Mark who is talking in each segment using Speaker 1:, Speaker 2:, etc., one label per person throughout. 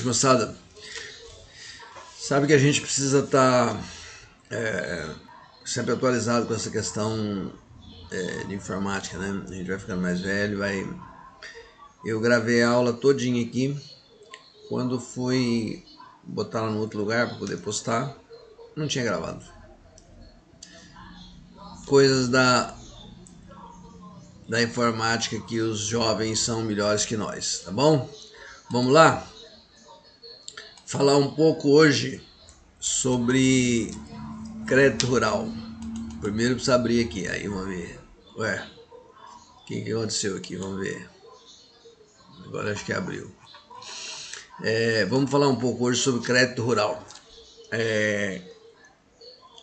Speaker 1: moçada. Sabe que a gente precisa estar sempre atualizado com essa questão de informática, né? A gente vai ficando mais velho, Eu gravei a aula todinha aqui. Quando fui botar ela no outro lugar para poder postar, não tinha gravado. Coisas da informática que os jovens são melhores que nós, tá bom? Vamos lá? Falar um pouco hoje sobre crédito rural. Primeiro precisa abrir aqui, aí vamos ver. Ué, o que aconteceu aqui? Vamos ver. Agora acho que abriu. Vamos falar um pouco hoje sobre crédito rural.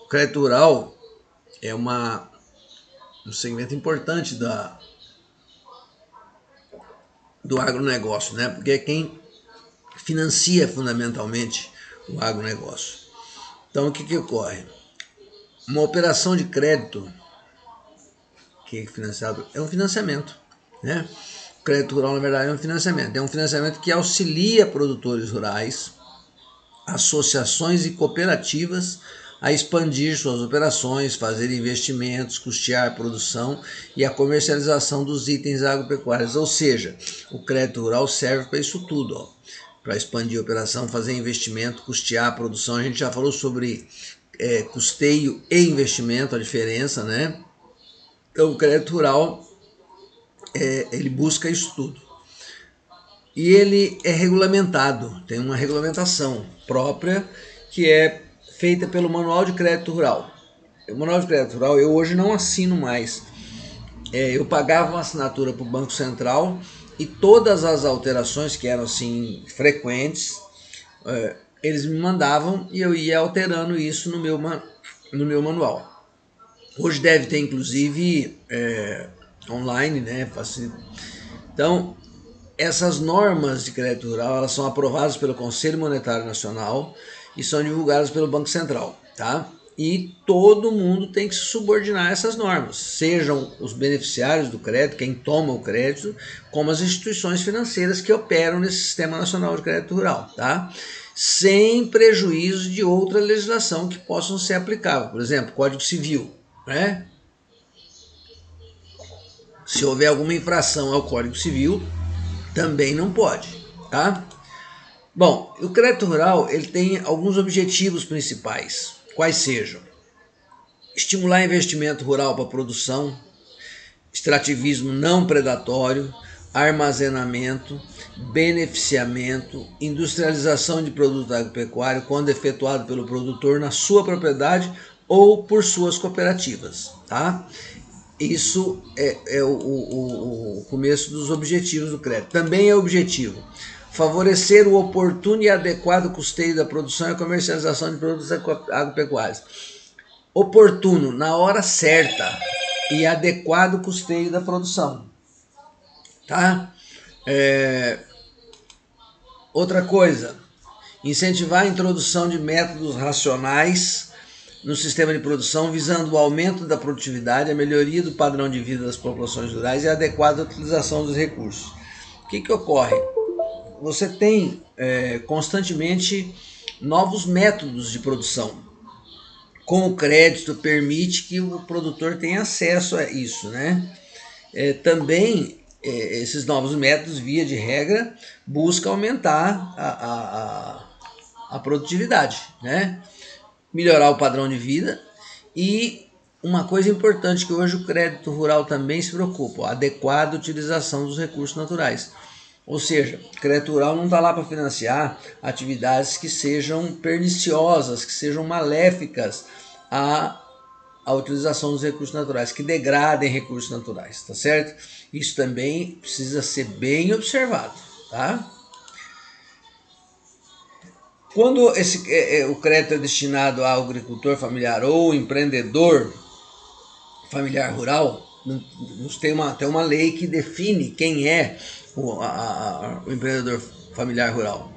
Speaker 1: O crédito rural é um segmento importante do agronegócio, né? Porque é quem financia fundamentalmente o agronegócio. Então, o que ocorre? Uma operação de crédito que é financiado é um financiamento, né? O crédito rural, na verdade, é um financiamento que auxilia produtores rurais, associações e cooperativas a expandir suas operações, fazer investimentos, custear a produção e a comercialização dos itens agropecuários. Ou seja, o crédito rural serve para isso tudo, para expandir a operação, fazer investimento, custear a produção. A gente já falou sobre custeio e investimento, a diferença, né? Então, o crédito rural, ele busca isso tudo. E ele é regulamentado, tem uma regulamentação própria que é feita pelo Manual de Crédito Rural. O Manual de Crédito Rural eu hoje não assino mais. Eu pagava uma assinatura para o Banco Central e todas as alterações que eram assim frequentes, eles me mandavam e eu ia alterando isso no meu manual. Hoje deve ter inclusive online, né? Então, essas normas de crédito rural, elas são aprovadas pelo Conselho Monetário Nacional e são divulgadas pelo Banco Central, tá? E todo mundo tem que se subordinar a essas normas, sejam os beneficiários do crédito, quem toma o crédito, como as instituições financeiras que operam nesse Sistema Nacional de Crédito Rural, tá? Sem prejuízo de outra legislação que possam ser aplicáveis, por exemplo, Código Civil, né? Se houver alguma infração ao Código Civil, também não pode, tá? Bom, o crédito rural ele tem alguns objetivos principais, quais sejam: estimular investimento rural para produção, extrativismo não predatório, armazenamento, beneficiamento, industrialização de produto agropecuário quando efetuado pelo produtor na sua propriedade ou por suas cooperativas, tá? Isso é o começo dos objetivos do crédito. Também é objetivo favorecer o oportuno e adequado custeio da produção e a comercialização de produtos agropecuários. Oportuno, na hora certa, e adequado custeio da produção. Tá? Outra coisa, incentivar a introdução de métodos racionais no sistema de produção, visando o aumento da produtividade, a melhoria do padrão de vida das populações rurais e a adequada utilização dos recursos. O que ocorre? Você tem constantemente novos métodos de produção. Com o crédito permite que o produtor tenha acesso a isso, né? Também esses novos métodos, via de regra, buscam aumentar a produtividade, né? Melhorar o padrão de vida e uma coisa importante que hoje o crédito rural também se preocupa, a adequada utilização dos recursos naturais. Ou seja, o crédito rural não está lá para financiar atividades que sejam perniciosas, que sejam maléficas à utilização dos recursos naturais, que degradem recursos naturais, tá certo? Isso também precisa ser bem observado, tá? Quando o crédito é destinado ao agricultor familiar ou empreendedor familiar rural, tem uma lei que define quem é o empreendedor familiar rural.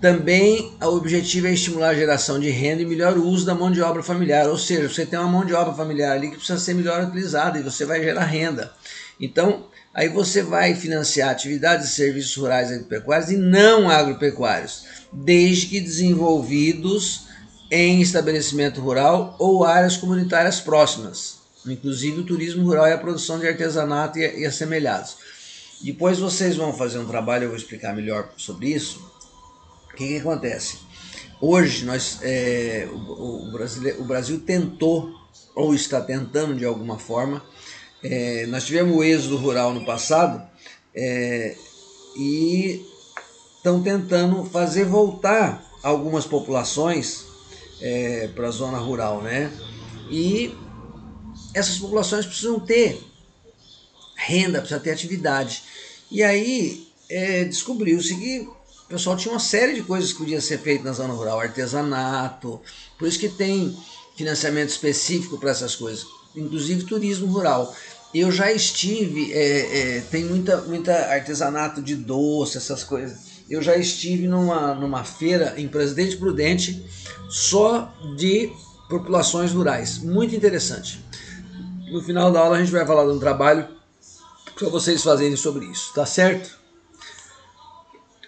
Speaker 1: Também o objetivo é estimular a geração de renda e melhor uso da mão de obra familiar, ou seja, você tem uma mão de obra familiar ali que precisa ser melhor utilizada e você vai gerar renda. Então, Aí você vai financiar atividades e serviços rurais agropecuários e não agropecuários, desde que desenvolvidos em estabelecimento rural ou áreas comunitárias próximas, inclusive o turismo rural e a produção de artesanato e assemelhados. Depois vocês vão fazer um trabalho, eu vou explicar melhor sobre isso. O que acontece? Hoje o Brasil tentou, ou está tentando de alguma forma, nós tivemos o êxodo rural no passado e estão tentando fazer voltar algumas populações para a zona rural, né? E essas populações precisam ter renda, precisam ter atividade. E aí descobriu-se que o pessoal tinha uma série de coisas que podia ser feito na zona rural, artesanato, por isso que tem financiamento específico para essas coisas, inclusive turismo rural. Eu já estive, tem muita artesanato de doce, essas coisas. Eu já estive numa feira em Presidente Prudente só de populações rurais, muito interessante. No final da aula a gente vai falar de um trabalho para vocês fazerem sobre isso, tá certo?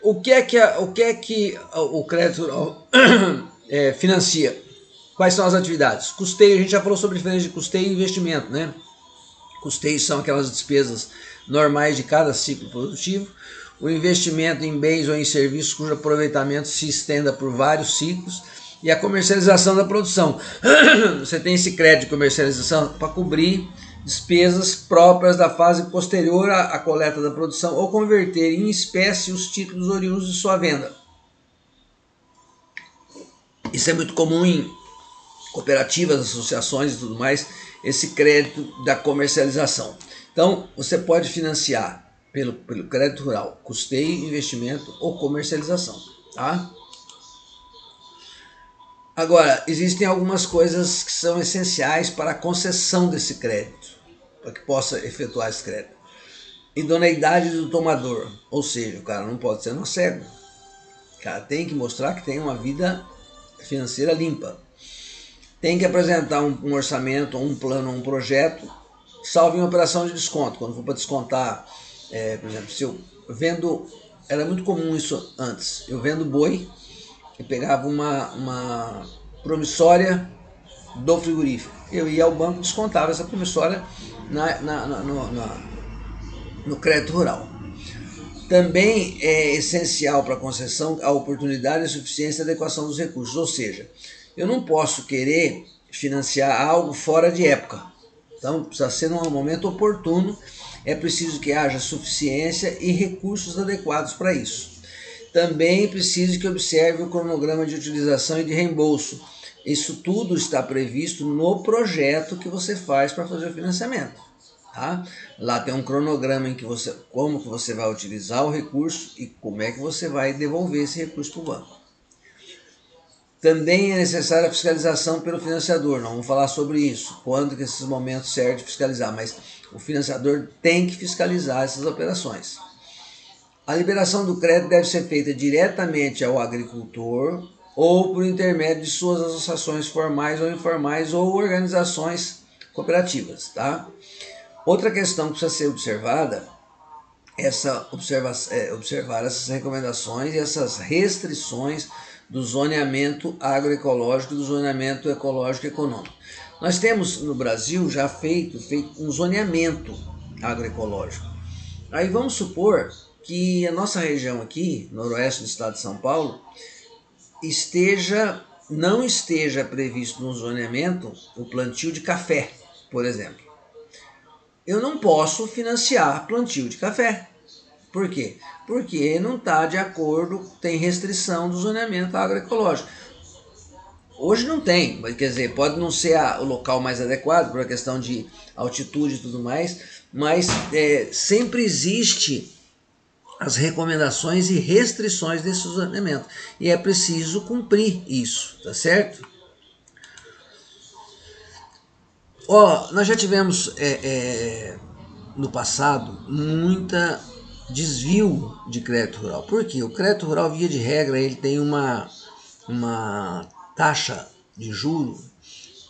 Speaker 1: O que é que o crédito rural financia? Quais são as atividades? Custeio, a gente já falou sobre a diferença de custeio e investimento, né? Custeios são aquelas despesas normais de cada ciclo produtivo. O investimento em bens ou em serviços cujo aproveitamento se estenda por vários ciclos. E a comercialização da produção. Você tem esse crédito de comercialização para cobrir despesas próprias da fase posterior à coleta da produção ou converter em espécie os títulos oriundos de sua venda. Isso é muito comum em cooperativas, associações e tudo mais, esse crédito da comercialização. Então, você pode financiar pelo crédito rural, custeio, investimento ou comercialização, tá? Agora, existem algumas coisas que são essenciais para a concessão desse crédito, para que possa efetuar esse crédito. Idoneidade do tomador, ou seja, o cara não pode ser cego. O cara tem que mostrar que tem uma vida financeira limpa. Tem que apresentar um orçamento, um plano, um projeto, salvo em operação de desconto. Quando for para descontar, por exemplo, se eu vendo, era muito comum isso antes, eu vendo boi, eu pegava uma promissória do frigorífico. Eu ia ao banco e descontava essa promissória no crédito rural. Também é essencial para a concessão a oportunidade, a suficiência e a adequação dos recursos. Ou seja, eu não posso querer financiar algo fora de época. Então, precisa ser num momento oportuno. É preciso que haja suficiência e recursos adequados para isso. Também preciso que observe o cronograma de utilização e de reembolso. Isso tudo está previsto no projeto que você faz para fazer o financiamento. Tá? Lá tem um cronograma em que como que você vai utilizar o recurso e como é que você vai devolver esse recurso para o banco. Também é necessária a fiscalização pelo financiador. Não vamos falar sobre isso, quando que esses momentos servem de fiscalizar, mas o financiador tem que fiscalizar essas operações. A liberação do crédito deve ser feita diretamente ao agricultor ou por intermédio de suas associações formais ou informais ou organizações cooperativas. Tá? Outra questão que precisa ser observada é observar essas recomendações e essas restrições do zoneamento agroecológico e do zoneamento ecológico e econômico. Nós temos no Brasil já feito um zoneamento agroecológico. Aí vamos supor que a nossa região aqui, noroeste do estado de São Paulo, não esteja previsto no zoneamento o plantio de café, por exemplo. Eu não posso financiar plantio de café. Por quê? Porque não está de acordo, tem restrição do zoneamento agroecológico. Hoje não tem, mas quer dizer, pode não ser o local mais adequado por questão de altitude e tudo mais, mas sempre existe as recomendações e restrições desse zoneamento. E é preciso cumprir isso, tá certo? Nós já tivemos no passado muita desvio de crédito rural. Por quê? O crédito rural, via de regra, ele tem uma taxa de juro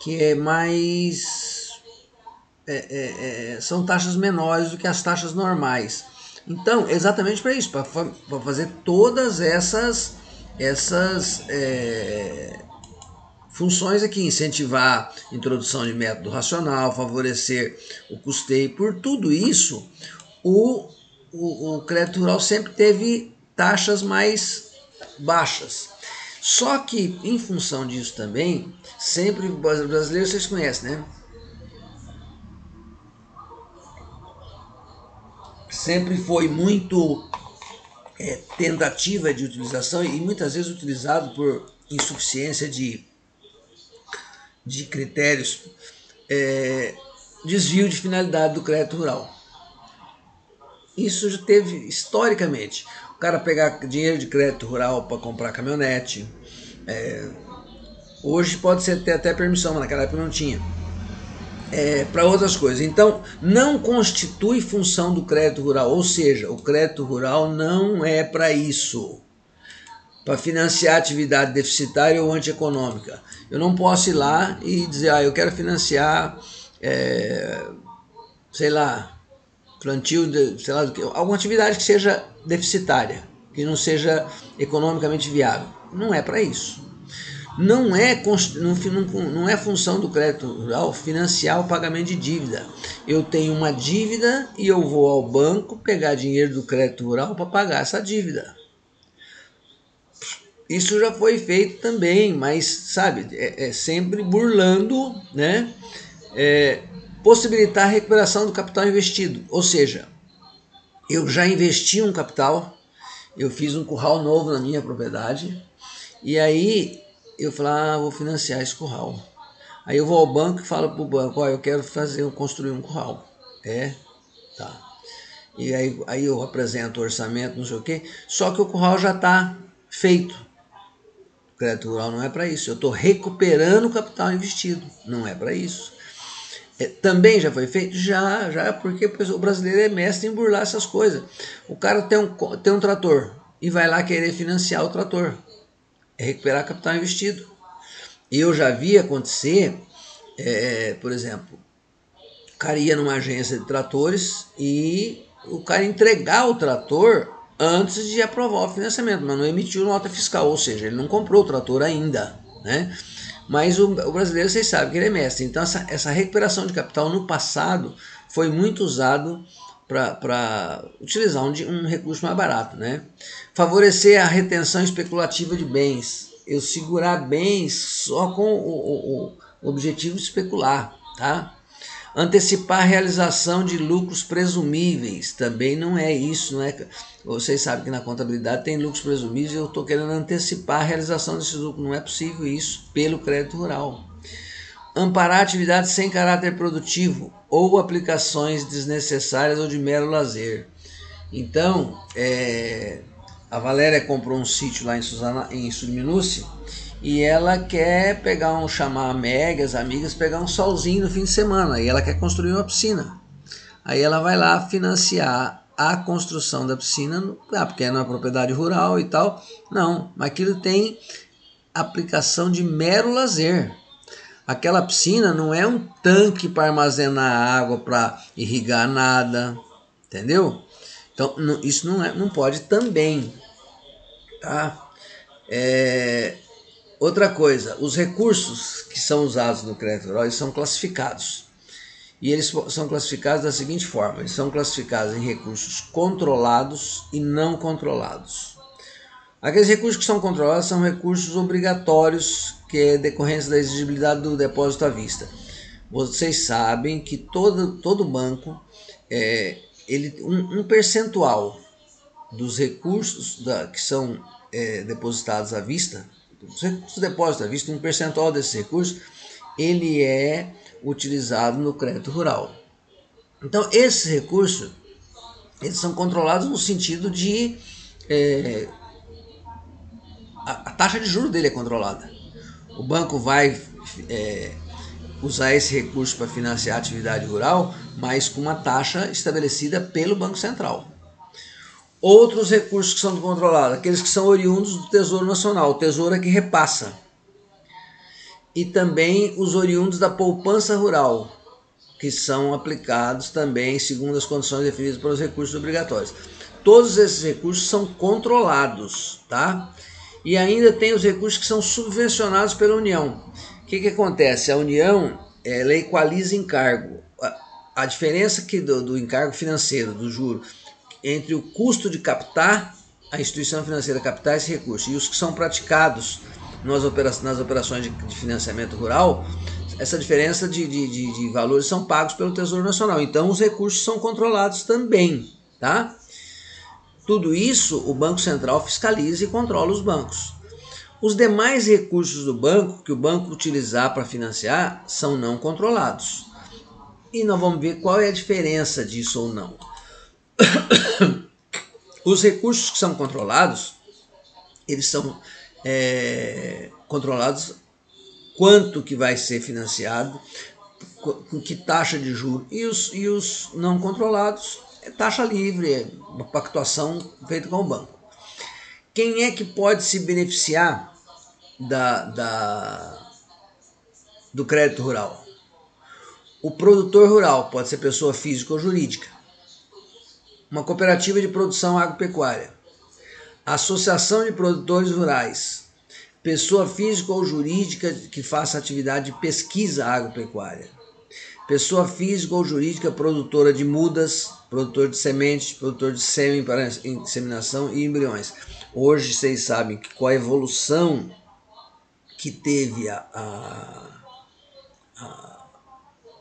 Speaker 1: que é mais são taxas menores do que as taxas normais. Então, exatamente para isso, para fazer todas essas funções aqui, incentivar a introdução de método racional, favorecer o custeio. Por tudo isso, o crédito rural sempre teve taxas mais baixas. Só que, em função disso também, sempre, brasileiros vocês conhecem, né? Sempre foi muito tentativa de utilização e muitas vezes utilizado por insuficiência de critérios, desvio de finalidade do crédito rural. Isso já teve historicamente. O cara pegar dinheiro de crédito rural para comprar caminhonete. Hoje pode ser ter até permissão, mas naquela época não tinha. Para outras coisas. Então, não constitui função do crédito rural. Ou seja, o crédito rural não é para isso. Para financiar atividade deficitária ou antieconômica. Eu não posso ir lá e dizer, eu quero financiar, sei lá, plantio, sei lá, alguma atividade que seja deficitária, que não seja economicamente viável. Não é para isso. Não é função do crédito rural financiar o pagamento de dívida. Eu tenho uma dívida e eu vou ao banco pegar dinheiro do crédito rural para pagar essa dívida. Isso já foi feito também, mas, sabe, sempre burlando, né? Possibilitar a recuperação do capital investido. Ou seja, eu já investi um capital, eu fiz um curral novo na minha propriedade, e aí eu falo, vou financiar esse curral. Aí eu vou ao banco e falo para o banco, eu quero construir um curral. Tá. E aí eu apresento o orçamento, não sei o quê, só que o curral já está feito. O crédito rural não é para isso. Eu estou recuperando o capital investido. Não é para isso. Também já foi feito? Já, porque o brasileiro é mestre em burlar essas coisas. O cara tem um trator e vai lá querer financiar o trator. É recuperar capital investido. E eu já vi acontecer, por exemplo, o cara ia numa agência de tratores e o cara entregar o trator antes de aprovar o financiamento, mas não emitiu nota fiscal, ou seja, ele não comprou o trator ainda, né? Mas o brasileiro, vocês sabem que ele é mestre. Então essa recuperação de capital no passado foi muito usado para utilizar um recurso mais barato, né? Favorecer a retenção especulativa de bens. Eu segurar bens só com o objetivo de especular, tá? Antecipar a realização de lucros presumíveis, também não é isso, não é? Vocês sabem que na contabilidade tem lucros presumíveis e eu estou querendo antecipar a realização desses lucros, não é possível isso pelo crédito rural. Amparar atividades sem caráter produtivo ou aplicações desnecessárias ou de mero lazer. Então, a Valéria comprou um sítio lá em Surminúcia e ela quer chamar a Meg, as amigas, pegar um solzinho no fim de semana e ela quer construir uma piscina. Aí ela vai lá financiar a construção da piscina, porque é numa propriedade rural e tal. Não, mas aquilo tem aplicação de mero lazer. Aquela piscina não é um tanque para armazenar água, para irrigar nada, entendeu? Então isso não pode também, tá? Outra coisa, os recursos que são usados no crédito rural, eles são classificados. E eles são classificados da seguinte forma, eles são classificados em recursos controlados e não controlados. Aqueles recursos que são controlados são recursos obrigatórios, que é decorrência da exigibilidade do depósito à vista. Vocês sabem que todo banco, um percentual dos recursos que são depositados à vista, os depósitos à vista, um percentual desses recursos, ele é utilizado no crédito rural. Então, esses recursos, eles são controlados no sentido de a taxa de juros dele é controlada. O banco vai usar esse recurso para financiar a atividade rural, mas com uma taxa estabelecida pelo Banco Central. Outros recursos que são controlados, aqueles que são oriundos do Tesouro Nacional, o Tesouro é que repassa. E também os oriundos da poupança rural, que são aplicados também segundo as condições definidas para os recursos obrigatórios. Todos esses recursos são controlados, tá? E ainda tem os recursos que são subvencionados pela União. O que acontece? A União, ela equaliza encargo. A diferença do encargo financeiro, do juro, entre o custo de captar, a instituição financeira captar esse recurso, e os que são praticados nas operações de financiamento rural, essa diferença de valores são pagos pelo Tesouro Nacional. Então os recursos são controlados também, tá? Tudo isso o Banco Central fiscaliza e controla os bancos. Os demais recursos do banco, que o banco utilizar para financiar, são não controlados. E nós vamos ver qual é a diferença disso ou não. Os recursos que são controlados, eles são controlados quanto que vai ser financiado, com que taxa de juros. E os não controlados é taxa livre, é uma pactuação feita com o banco. Quem é que pode se beneficiar do crédito rural? O produtor rural pode ser pessoa física ou jurídica, uma cooperativa de produção agropecuária, associação de produtores rurais, pessoa física ou jurídica que faça atividade de pesquisa agropecuária, pessoa física ou jurídica produtora de mudas, produtor de sementes, produtor de sêmen para inseminação e embriões. Hoje vocês sabem que com a evolução que teve a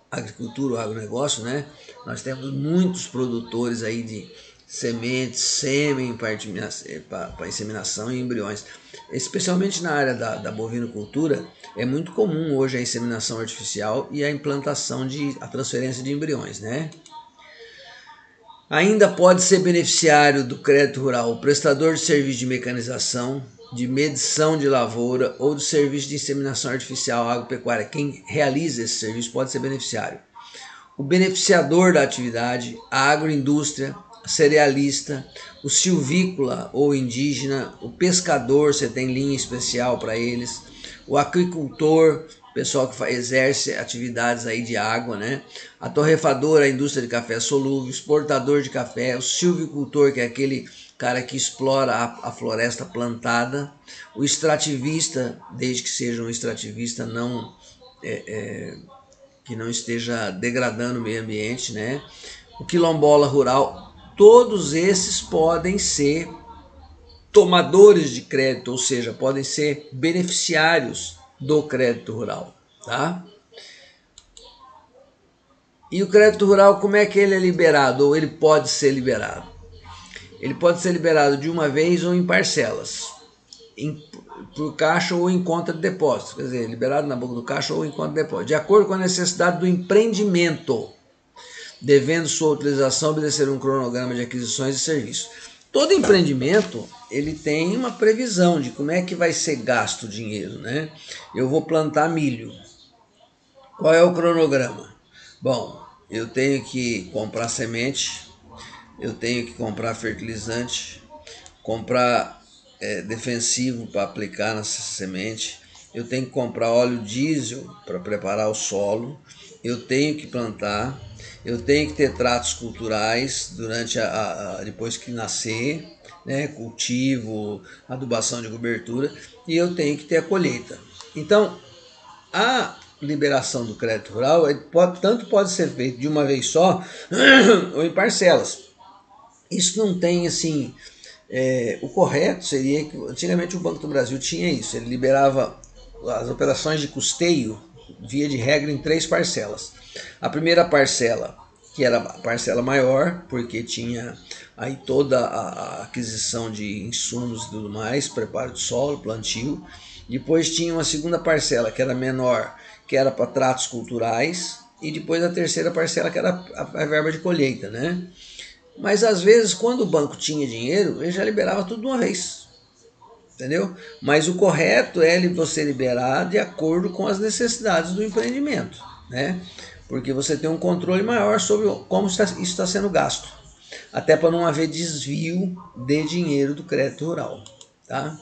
Speaker 1: agricultura, o agronegócio, né? Nós temos muitos produtores aí de sementes, sêmen para inseminação e embriões. Especialmente na área da bovinocultura, é muito comum hoje a inseminação artificial e a implantação a transferência de embriões, né? Ainda pode ser beneficiário do crédito rural o prestador de serviço de mecanização, de medição de lavoura ou de serviço de inseminação artificial agropecuária. Quem realiza esse serviço pode ser beneficiário. O beneficiador da atividade, a agroindústria, a cerealista, o silvícola ou indígena, o pescador, você tem linha especial para eles, o aquicultor, pessoal que exerce atividades aí de água, né? A torrefadora, a indústria de café solúvel, exportador de café, o silvicultor, que é aquele cara que explora a floresta plantada, o extrativista, desde que seja um extrativista que não esteja degradando o meio ambiente, né? O quilombola rural, todos esses podem ser tomadores de crédito, ou seja, podem ser beneficiários do crédito rural, tá? E o crédito rural, como é que ele é liberado, ou ele pode ser liberado? Ele pode ser liberado de uma vez ou em parcelas, por caixa ou em conta de depósito, quer dizer, liberado na boca do caixa ou em conta de depósito, de acordo com a necessidade do empreendimento, devendo sua utilização obedecer um cronograma de aquisições e serviços. Todo empreendimento, ele tem uma previsão de como é que vai ser gasto o dinheiro, né? Eu vou plantar milho. Qual é o cronograma? Bom, eu tenho que comprar semente, eu tenho que comprar fertilizante, comprar defensivo para aplicar nessa semente, eu tenho que comprar óleo diesel para preparar o solo, eu tenho que plantar, eu tenho que ter tratos culturais durante depois que nascer, né, cultivo, adubação de cobertura, e eu tenho que ter a colheita. Então, a liberação do crédito rural tanto pode ser feito de uma vez só ou em parcelas. Isso não tem assim... o correto seria que antigamente o Banco do Brasil tinha isso, ele liberava as operações de custeio via de regra em 3 parcelas. A primeira parcela, que era a parcela maior, porque tinha aí toda a aquisição de insumos e tudo mais, preparo de solo, plantio. Depois tinha uma segunda parcela, que era menor, que era para tratos culturais, e depois a terceira parcela, que era a verba de colheita, né? Mas às vezes, quando o banco tinha dinheiro, ele já liberava tudo de uma vez, entendeu? Mas o correto é você liberar de acordo com as necessidades do empreendimento, né? Porque você tem um controle maior sobre como isso está sendo gasto, até para não haver desvio de dinheiro do crédito rural, tá?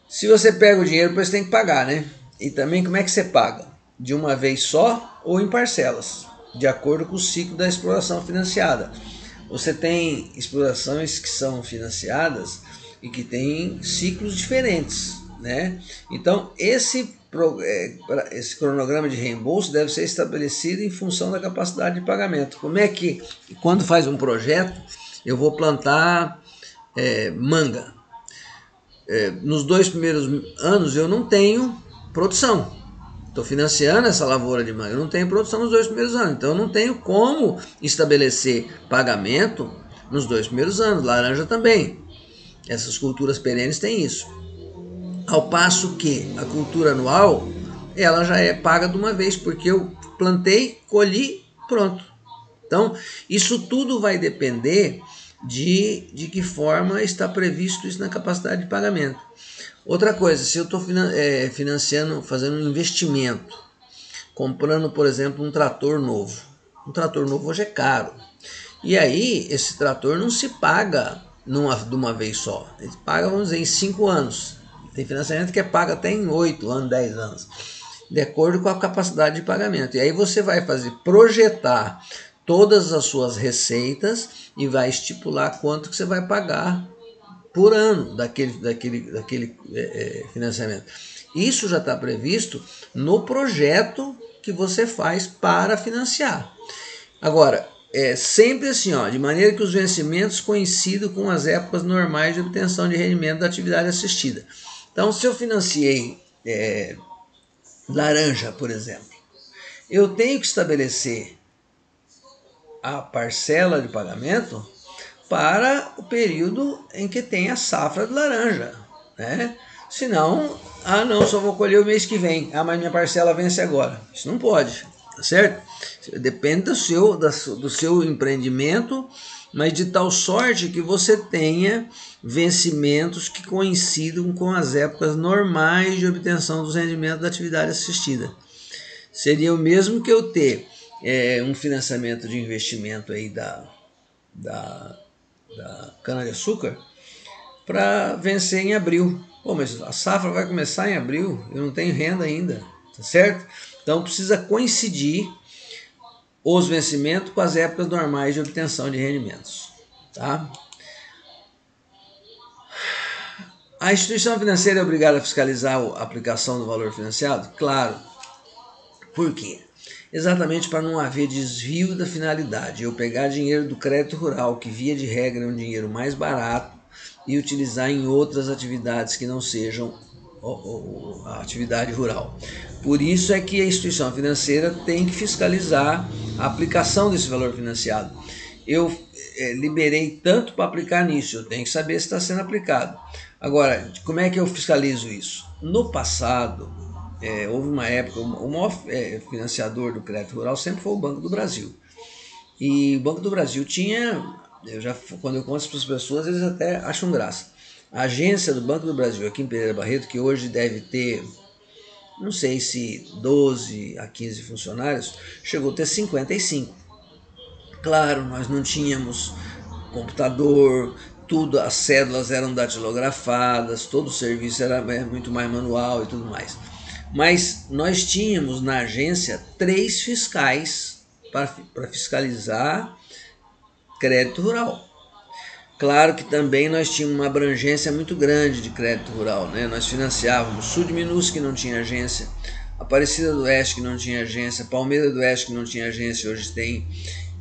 Speaker 1: Se você pega o dinheiro, você tem que pagar, né? E também como é que você paga? De uma vez só ou em parcelas? de acordo com o ciclo da exploração financiada. Você tem explorações que são financiadas e que têm ciclos diferentes, né? Então, esse cronograma de reembolso deve ser estabelecido em função da capacidade de pagamento. Como é que, quando faz um projeto, eu vou plantar manga? Nos 2 primeiros anos eu não tenho produção. Estou financiando essa lavoura de manga, eu não tenho produção nos 2 primeiros anos, então eu não tenho como estabelecer pagamento nos 2 primeiros anos. Laranja também. Essas culturas perenes têm isso. Ao passo que a cultura anual, ela já é paga de uma vez, porque eu plantei, colhi, pronto. Então, isso tudo vai depender de que forma está previsto isso na capacidade de pagamento. Outra coisa, se eu estou financiando, fazendo um investimento, comprando, por exemplo, um trator novo. Um trator novo hoje é caro. E aí, esse trator não se paga de uma vez só. Ele paga, vamos dizer, em 5 anos. Tem financiamento que é pago até em 8 anos, 10 anos, de acordo com a capacidade de pagamento. E aí você vai projetar todas as suas receitas e vai estipular quanto que você vai pagar por ano daquele financiamento. Isso já está previsto no projeto que você faz para financiar. Agora, é sempre assim, ó, de maneira que os vencimentos coincidam com as épocas normais de obtenção de rendimento da atividade assistida. Então, se eu financiei laranja, por exemplo, eu tenho que estabelecer a parcela de pagamento para o período em que tem a safra de laranja, né? Senão, não, só vou colher o mês que vem. Mas minha parcela vence agora. Isso não pode, tá certo? Depende do seu empreendimento, mas de tal sorte que você tenha vencimentos que coincidam com as épocas normais de obtenção dos rendimentos da atividade assistida. Seria o mesmo que eu ter um financiamento de investimento aí da cana-de-açúcar para vencer em abril. Pô, mas a safra vai começar em abril, eu não tenho renda ainda, tá certo? Então precisa coincidir os vencimentos com as épocas normais de obtenção de rendimentos, tá? A instituição financeira é obrigada a fiscalizar a aplicação do valor financiado? Claro. Por quê? Exatamente para não haver desvio da finalidade. Eu pegar dinheiro do crédito rural, que via de regra é um dinheiro mais barato, e utilizar em outras atividades que não sejam a atividade rural. Por isso é que a instituição financeira tem que fiscalizar a aplicação desse valor financiado. Eu liberei tanto para aplicar nisso, eu tenho que saber se está sendo aplicado. Agora, como é que eu fiscalizo isso? No passado, houve uma época, o maior financiador do crédito rural sempre foi o Banco do Brasil. E o Banco do Brasil tinha, quando eu conto para as pessoas, eles até acham graça. A agência do Banco do Brasil aqui em Pereira Barreto, que hoje deve ter, não sei se 12 a 15 funcionários, chegou a ter 55. Claro, nós não tínhamos computador, tudo, as cédulas eram datilografadas, todo o serviço era muito mais manual e tudo mais. Mas nós tínhamos na agência 3 fiscais para fiscalizar crédito rural. Claro que também nós tínhamos uma abrangência muito grande de crédito rural, né? Nós financiávamos Sul de Minas, que não tinha agência, Aparecida do Oeste, que não tinha agência, Palmeira do Oeste, que não tinha agência, hoje tem.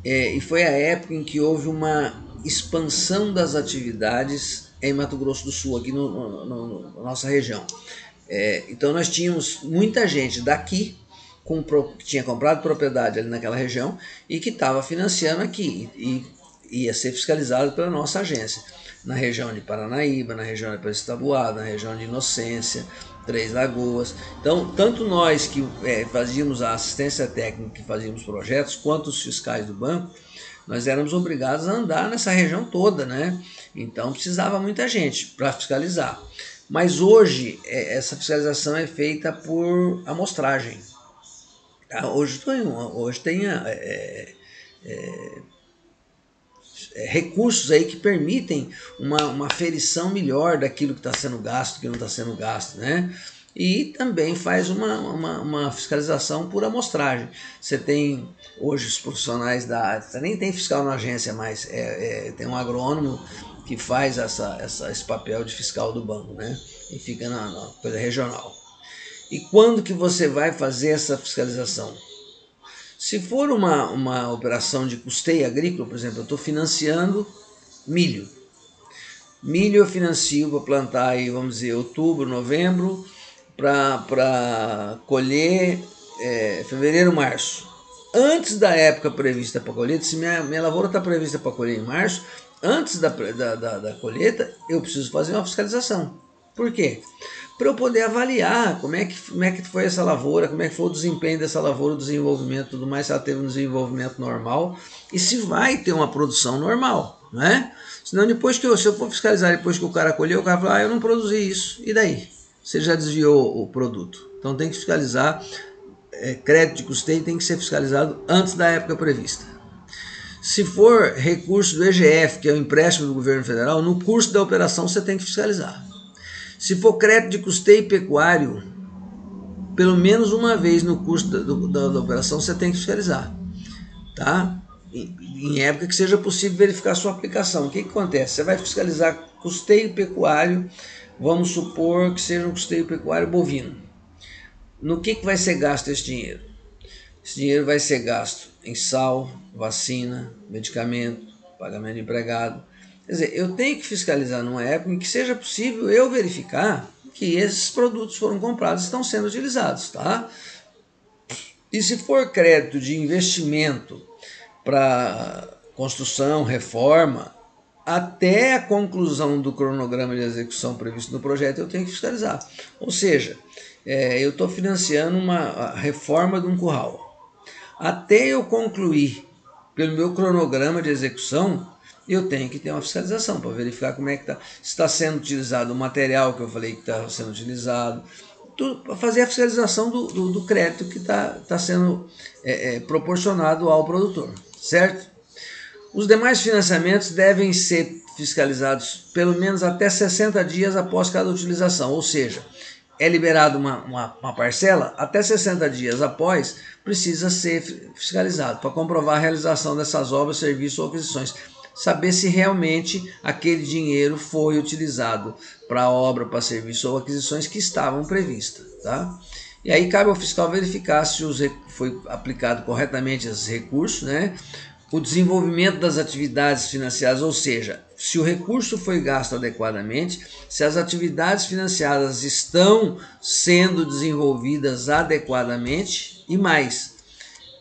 Speaker 1: E foi a época em que houve uma expansão das atividades em Mato Grosso do Sul, aqui na nossa região. Então nós tínhamos muita gente daqui que tinha comprado propriedade ali naquela região e que estava financiando aqui e ia ser fiscalizado pela nossa agência, na região de Paranaíba, na região de Aparecida Taboada, na região de Inocência, Três Lagoas. Então, tanto nós que fazíamos a assistência técnica, que fazíamos projetos, quanto os fiscais do banco, nós éramos obrigados a andar nessa região toda, né? Então precisava muita gente para fiscalizar. Mas hoje essa fiscalização é feita por amostragem. Tá? Hoje tem recursos aí que permitem uma aferição melhor daquilo que está sendo gasto, que não está sendo gasto, né? e também faz uma fiscalização por amostragem. Você tem hoje os profissionais da área, você nem tem fiscal na agência mais, tem um agrônomo que faz esse papel de fiscal do banco, né? E fica na coisa regional. E quando que você vai fazer essa fiscalização? Se for uma operação de custeio agrícola, por exemplo, eu estou financiando milho. Milho eu financio para plantar aí, vamos dizer, outubro, novembro, para colher fevereiro, março. Antes da época prevista para colheita, se minha lavoura está prevista para colher em março, antes da colheita, eu preciso fazer uma fiscalização. Por quê? Para eu poder avaliar como é que foi essa lavoura, como é que foi o desempenho dessa lavoura, o desenvolvimento, tudo mais, se ela teve um desenvolvimento normal e se vai ter uma produção normal, não é? Senão depois se eu for fiscalizar depois que o cara colheu, o cara fala, eu não produzi isso, e daí? Você já desviou o produto. Então tem que fiscalizar, crédito de custeio tem que ser fiscalizado antes da época prevista. Se for recurso do EGF, que é o empréstimo do governo federal, no curso da operação você tem que fiscalizar. Se for crédito de custeio pecuário, pelo menos uma vez no curso da operação você tem que fiscalizar, tá? Em época que seja possível verificar a sua aplicação. O que acontece? Você vai fiscalizar custeio pecuário, vamos supor que seja um custeio pecuário bovino. No que vai ser gasto esse dinheiro? Esse dinheiro vai ser gasto em sal, vacina, medicamento, pagamento de empregado. Quer dizer, eu tenho que fiscalizar numa época em que seja possível eu verificar que esses produtos foram comprados e estão sendo utilizados, tá? E se for crédito de investimento para construção, reforma, até a conclusão do cronograma de execução previsto no projeto eu tenho que fiscalizar. Ou seja, eu estou financiando a reforma de um curral. Até eu concluir pelo meu cronograma de execução, eu tenho que ter uma fiscalização para verificar como é que está sendo utilizado o material que eu falei que está sendo utilizado, para fazer a fiscalização do crédito que está sendo proporcionado ao produtor, certo? Os demais financiamentos devem ser fiscalizados pelo menos até 60 dias após cada utilização, ou seja, é liberado uma parcela, até 60 dias após precisa ser fiscalizado para comprovar a realização dessas obras, serviços ou aquisições. Saber se realmente aquele dinheiro foi utilizado para a obra, para serviço ou aquisições que estavam previstas, tá? E aí cabe ao fiscal verificar se foi aplicado corretamente esses recursos, né? O desenvolvimento das atividades financiadas, ou seja, se o recurso foi gasto adequadamente, se as atividades financiadas estão sendo desenvolvidas adequadamente e mais,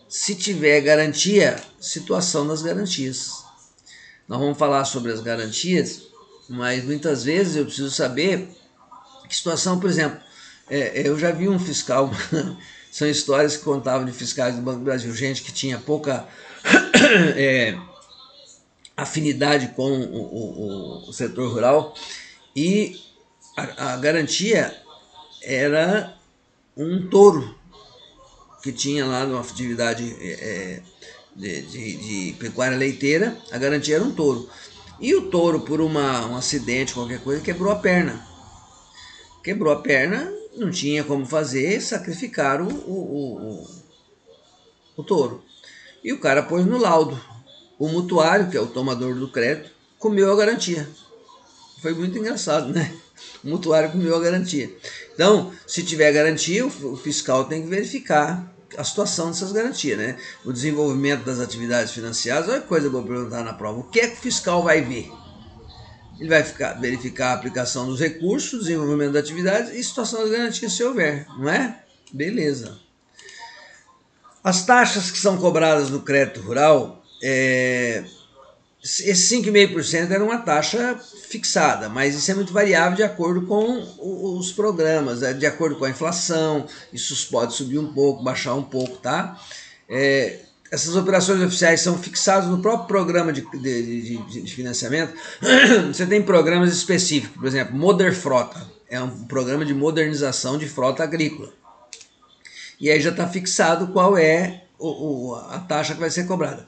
Speaker 1: se tiver garantia, situação das garantias. Nós vamos falar sobre as garantias, mas muitas vezes eu preciso saber que situação, por exemplo, eu já vi um fiscal, são histórias que contavam de fiscais do Banco do Brasil, gente que tinha pouca afinidade com o setor rural e a garantia era um touro que tinha lá numa atividade de pecuária leiteira, a garantia era um touro. E o touro, por um acidente, qualquer coisa, quebrou a perna. Quebrou a perna, não tinha como fazer, sacrificaram o touro. E o cara pôs no laudo. O mutuário, que é o tomador do crédito, comeu a garantia. Foi muito engraçado, né? O mutuário comeu a garantia. Então, se tiver garantia, o fiscal tem que verificar a situação dessas garantias, né? O desenvolvimento das atividades financiadas, olha que coisa que eu vou perguntar na prova. O que é que o fiscal vai ver? Ele vai verificar a aplicação dos recursos, desenvolvimento das atividades e situação das garantias, se houver, não é? Beleza. As taxas que são cobradas no crédito rural, esse 5,5% era uma taxa fixada, mas isso é muito variável de acordo com os programas, de acordo com a inflação, isso pode subir um pouco, baixar um pouco, tá? Essas operações oficiais são fixadas no próprio programa de financiamento. Você tem programas específicos, por exemplo, Moder Frota, é um programa de modernização de frota agrícola. E aí já está fixado qual é a taxa que vai ser cobrada.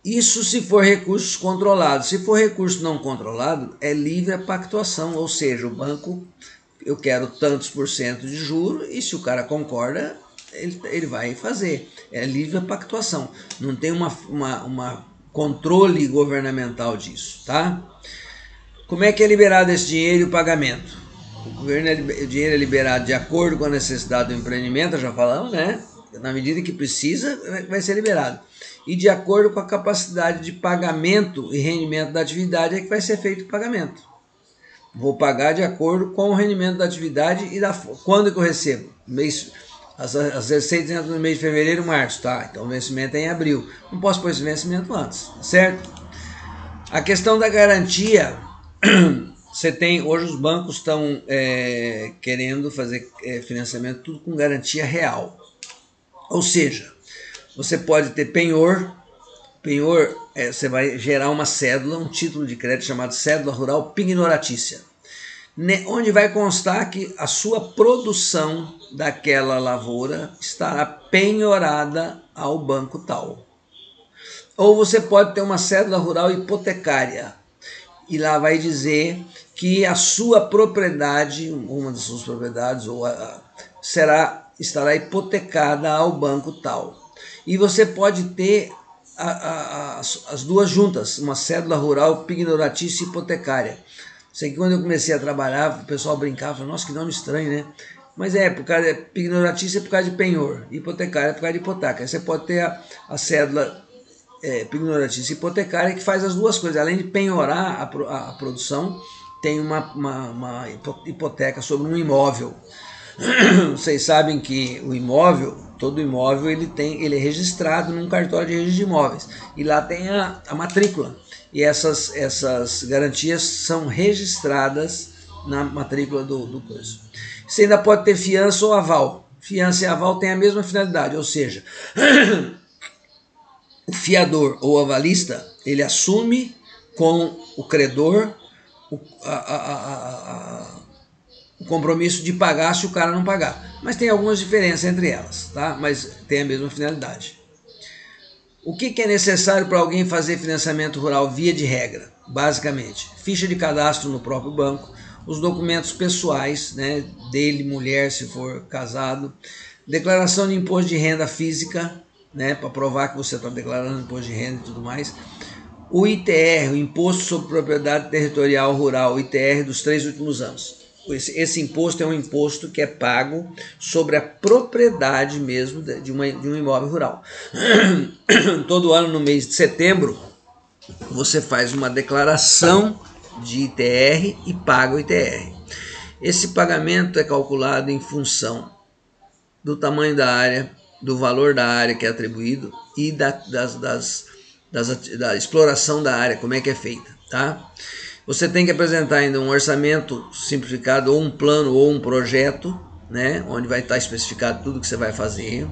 Speaker 1: Isso se for recursos controlados. Se for recurso não controlado, é livre a pactuação, ou seja, o banco eu quero tantos por cento de juro, e se o cara concorda, ele vai fazer. É livre pactuação, não tem uma controle governamental disso, tá? Como é que é liberado esse dinheiro e o pagamento? O dinheiro é liberado de acordo com a necessidade do empreendimento, já falamos, né? Na medida que precisa, vai ser liberado. E de acordo com a capacidade de pagamento e rendimento da atividade é que vai ser feito o pagamento. Vou pagar de acordo com o rendimento da atividade e quando que eu recebo? As receitas entram no mês de fevereiro, março, tá? Então o vencimento é em abril. Não posso pôr esse vencimento antes, certo? A questão da garantia, você tem, hoje os bancos estão querendo fazer financiamento tudo com garantia real. Ou seja, você pode ter penhor, você vai gerar uma cédula, um título de crédito chamado cédula rural pignoratícia, onde vai constar que a sua produção daquela lavoura estará penhorada ao banco tal. Ou você pode ter uma cédula rural hipotecária, e lá vai dizer que a sua propriedade, uma das suas propriedades, estará hipotecada ao banco tal. E você pode ter as duas juntas, uma cédula rural pignoratícia hipotecária. Sei que quando eu comecei a trabalhar, o pessoal brincava, falava, nossa, que nome estranho, né? Mas por causa de pignoratícia é por causa de penhor, hipotecária é por causa de hipoteca. Aí você pode ter a cédula pignoratícia hipotecária, que faz as duas coisas. Além de penhorar a produção, tem uma hipoteca sobre um imóvel. Vocês sabem que o imóvel, todo imóvel, ele é registrado num cartório de registro de imóveis. E lá tem a matrícula. E essas garantias são registradas na matrícula do coisa. Você ainda pode ter fiança ou aval. Fiança e aval têm a mesma finalidade, ou seja, o fiador ou avalista, ele assume com o credor o compromisso de pagar se o cara não pagar. Mas tem algumas diferenças entre elas, tá? Mas tem a mesma finalidade. O que é necessário para alguém fazer financiamento rural via de regra? Basicamente, ficha de cadastro no próprio banco, os documentos pessoais, né, dele, mulher, se for casado, declaração de imposto de renda física, né, para provar que você está declarando imposto de renda e tudo mais, o ITR, o Imposto sobre Propriedade Territorial Rural, o ITR dos 3 últimos anos. Esse imposto é um imposto que é pago sobre a propriedade mesmo de um imóvel rural. Todo ano, no mês de setembro, você faz uma declaração de ITR e paga o ITR. Esse pagamento é calculado em função do tamanho da área, do valor da área que é atribuído e da exploração da área, como é que é feita, tá? Você tem que apresentar ainda um orçamento simplificado, ou um plano, ou um projeto, né, onde vai estar especificado tudo que você vai fazer.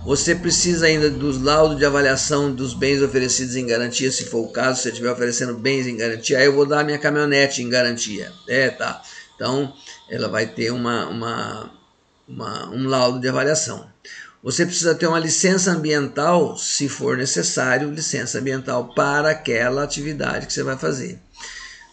Speaker 1: Você precisa ainda dos laudos de avaliação dos bens oferecidos em garantia, se for o caso, se você estiver oferecendo bens em garantia, aí eu vou dar a minha caminhonete em garantia. Tá. Então, ela vai ter um laudo de avaliação. Você precisa ter uma licença ambiental, se for necessário, licença ambiental para aquela atividade que você vai fazer.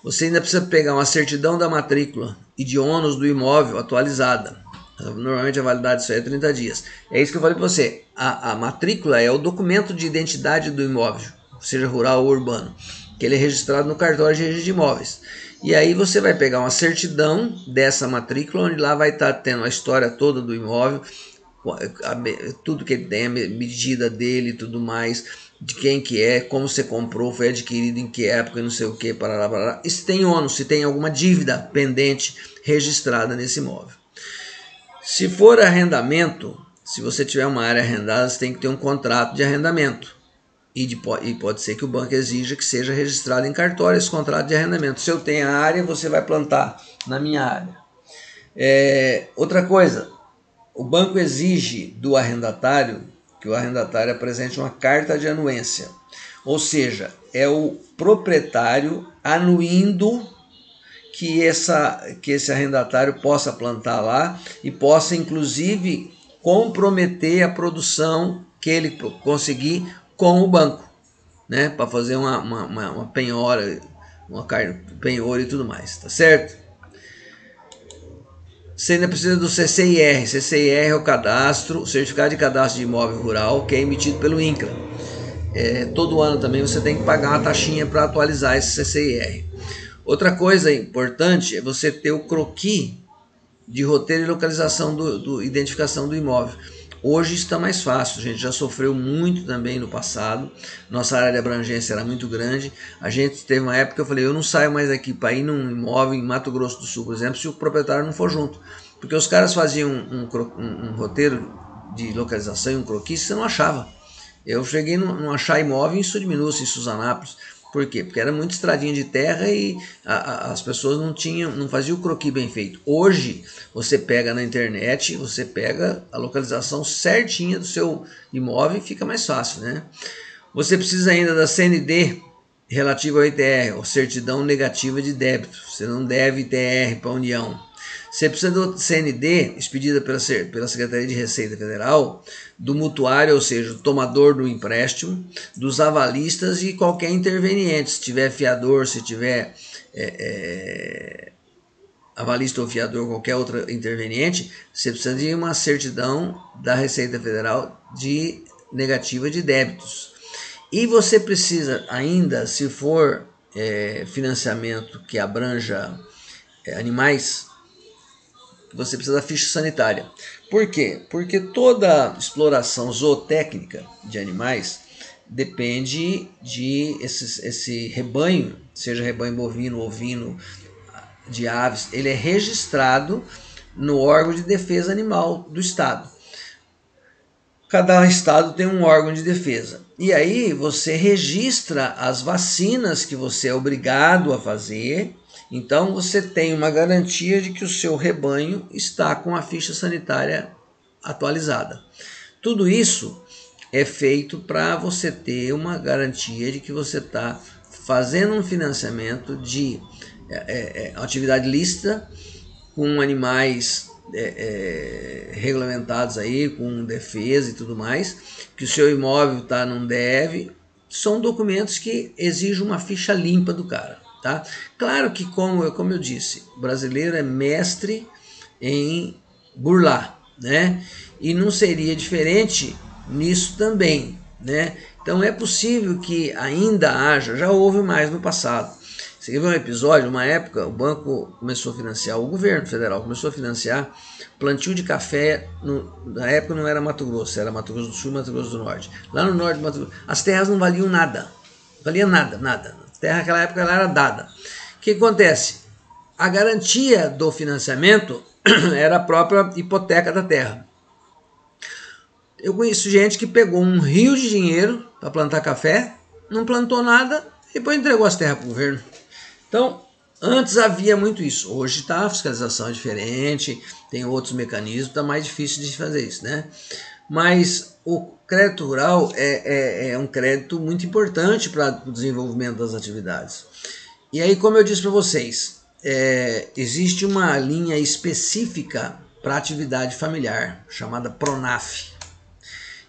Speaker 1: Você ainda precisa pegar uma certidão da matrícula e de ônus do imóvel atualizada. Normalmente a validade disso aí é 30 dias. É isso que eu falei para você. A matrícula é o documento de identidade do imóvel, seja rural ou urbano, que ele é registrado no cartório de registro de imóveis. E aí você vai pegar uma certidão dessa matrícula, onde lá vai estar tendo a história toda do imóvel, tudo que ele tem, a medida dele e tudo mais, de quem que é, como você comprou, foi adquirido em que época, não sei o que, parará. E se tem ônus, se tem alguma dívida pendente registrada nesse imóvel. Se for arrendamento, se você tiver uma área arrendada, você tem que ter um contrato de arrendamento. E pode ser que o banco exija que seja registrado em cartório esse contrato de arrendamento. Se eu tenho a área, você vai plantar na minha área. Outra coisa, o banco exige do arrendatário que o arrendatário apresente uma carta de anuência. Ou seja, é o proprietário anuindo que esse arrendatário possa plantar lá e possa, inclusive, comprometer a produção que ele conseguir com o banco, né, para fazer uma penhora, penhor e tudo mais, tá certo? Você ainda precisa do CCIR. CCIR é o cadastro, o certificado de cadastro de imóvel rural, que é emitido pelo INCRA. Todo ano também você tem que pagar uma taxinha para atualizar esse CCIR. Outra coisa importante é você ter o croquis de roteiro e localização identificação do imóvel. Hoje está mais fácil, a gente já sofreu muito também no passado, nossa área de abrangência era muito grande, a gente teve uma época que eu falei, eu não saio mais aqui para ir num imóvel em Mato Grosso do Sul, por exemplo, se o proprietário não for junto, porque os caras faziam um roteiro de localização e um croquis que você não achava. Eu cheguei a não achar imóvel em Sudminúcio, em Suzanápolis. Por quê? Porque era muito estradinha de terra e as pessoas não faziam o croquis bem feito. Hoje, você pega na internet, você pega a localização certinha do seu imóvel e fica mais fácil, né? Você precisa ainda da CND relativa ao ITR, ou certidão negativa de débito. Você não deve ITR para a União. Você precisa do CND, expedida pela Secretaria de Receita Federal, do mutuário, ou seja, do tomador do empréstimo, dos avalistas e qualquer interveniente. Se tiver fiador, se tiver avalista ou fiador, qualquer outro interveniente, você precisa de uma certidão da Receita Federal de negativa de débitos. E você precisa ainda, se for financiamento que abranja animais, você precisa da ficha sanitária. Por quê? Porque toda exploração zootécnica de animais depende de esse rebanho, seja rebanho bovino, ovino, de aves, ele é registrado no órgão de defesa animal do estado. Cada estado tem um órgão de defesa. E aí você registra as vacinas que você é obrigado a fazer. Então você tem uma garantia de que o seu rebanho está com a ficha sanitária atualizada. Tudo isso é feito para você ter uma garantia de que você está fazendo um financiamento de atividade lícita com animais regulamentados aí, com defesa e tudo mais, que o seu imóvel está não deve. São documentos que exigem uma ficha limpa do cara. Tá? Claro que, como eu disse, o brasileiro é mestre em burlar, né? E não seria diferente nisso também, né? Então é possível que ainda haja, já houve mais no passado. Você quer ver um episódio? Uma época, o banco começou a financiar, o governo federal começou a financiar plantio de café. Na época não era Mato Grosso, era Mato Grosso do Sul e Mato Grosso do Norte. Lá no norte do Mato Grosso, as terras não valiam nada, valia nada. Terra naquela época ela era dada. O que acontece? A garantia do financiamento era a própria hipoteca da terra. Eu conheço gente que pegou um rio de dinheiro para plantar café, não plantou nada e depois entregou as terras para o governo. Então, antes havia muito isso. Hoje a fiscalização é diferente, tem outros mecanismos, está mais difícil de fazer isso, né? Mas o crédito rural é um crédito muito importante para o desenvolvimento das atividades. E aí, como eu disse para vocês, existe uma linha específica para atividade familiar, chamada PRONAF.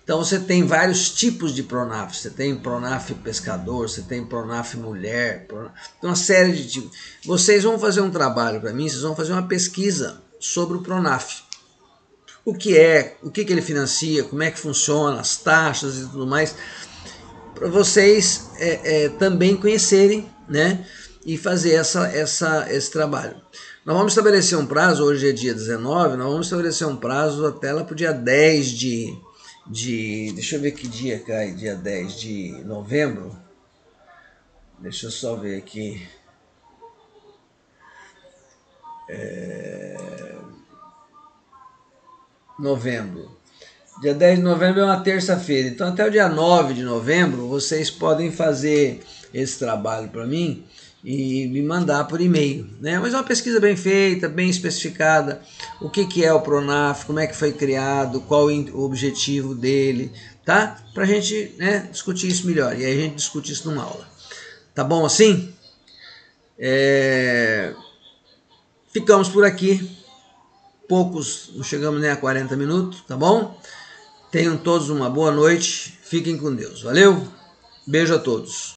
Speaker 1: Então você tem vários tipos de PRONAF. Você tem PRONAF pescador, você tem PRONAF mulher, tem uma série de tipos. Vocês vão fazer um trabalho para mim, vocês vão fazer uma pesquisa sobre o PRONAF. O que ele financia, como é que funciona, as taxas e tudo mais, para vocês também conhecerem, né, e fazer esse trabalho. Nós vamos estabelecer um prazo, hoje é dia 19, nós vamos estabelecer um prazo até lá para o dia 10 deixa eu ver que dia cai, dia 10 de novembro, deixa eu só ver aqui, novembro. Dia 10 de novembro é uma terça-feira. Então até o dia 9 de novembro vocês podem fazer esse trabalho para mim e me mandar por e-mail, né? Mas é uma pesquisa bem feita, bem especificada. O que é o PRONAF, como é que foi criado, qual o objetivo dele, tá? Para a gente, né, discutir isso melhor. E aí a gente discute isso numa aula. Tá bom assim? Ficamos por aqui. Poucos, não chegamos nem a 40 minutos, tá bom? Tenham todos uma boa noite, fiquem com Deus. Valeu, beijo a todos.